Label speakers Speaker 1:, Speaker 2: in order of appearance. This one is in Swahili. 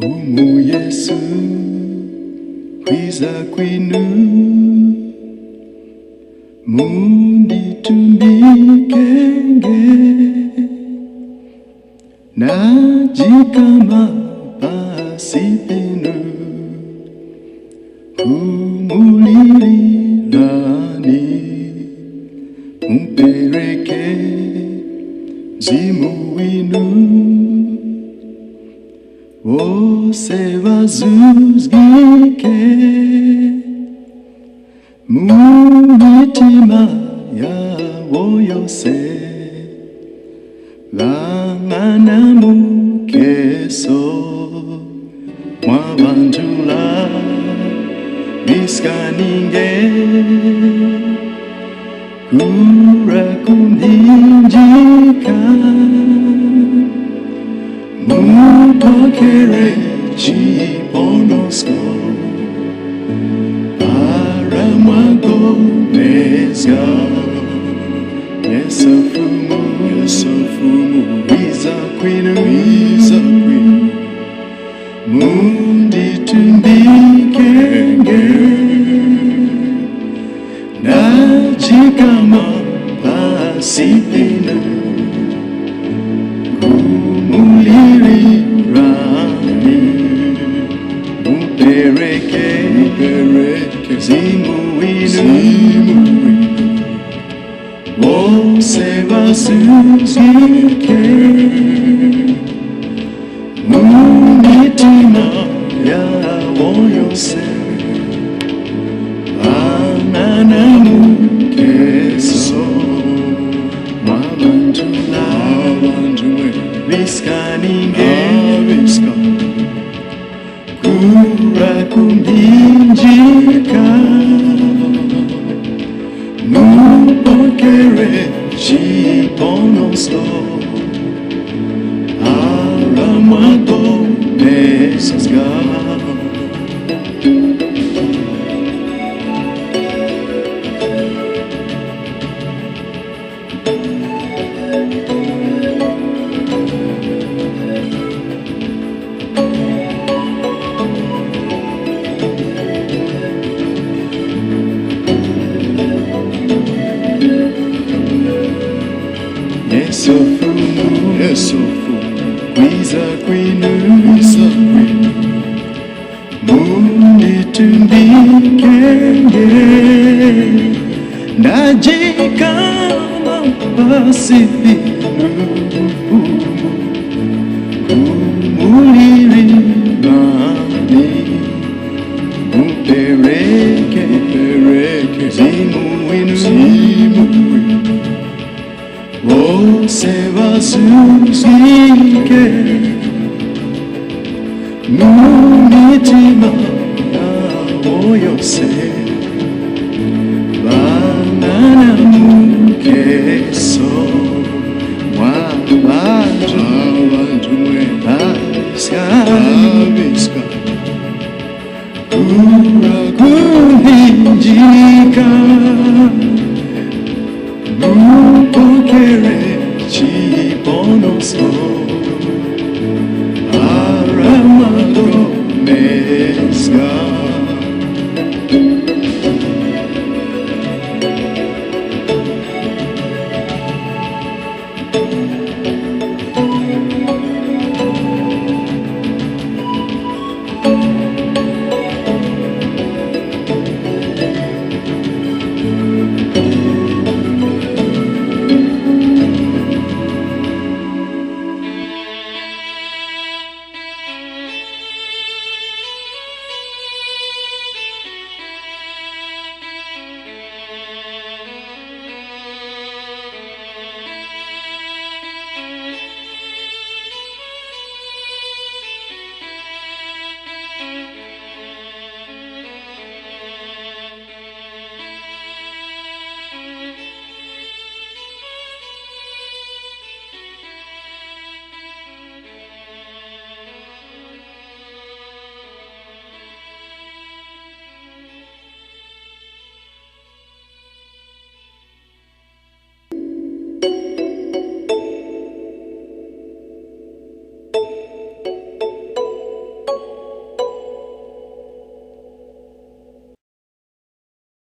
Speaker 1: Fumu Yesu Kwiza kwinu Mundi tumbikenge Najikama pasipinu Kumulilani Mpereke Zimuinu Você vazuzgike Mumitima ya woyose Langanamu keso Mwabantula Labiskani MPHINJIKA Mupokere Chiponosko Paramwago Mezga Yesofumu Wiza kwinu Mundi tumbikenge Najikama pasipinu Kumulilani Mpereke Zimuinu Você vazuzgike Mumitima ya woyose Ananamu keso Mwabantula Labiskani MPHINJIKA Mupokere Chiponosko Paramwago Mezga Yesofumu Kwiza kwinu Mundi tumbikenge Najikama pasipinu Kumulilani Mpereke Zimuinu Você vazuzgike Mumitima ya woyose Bananamu keso Mwabantumwe Labiskani MPHINJIKA Mupokere Chiponosko Paramwago Mezga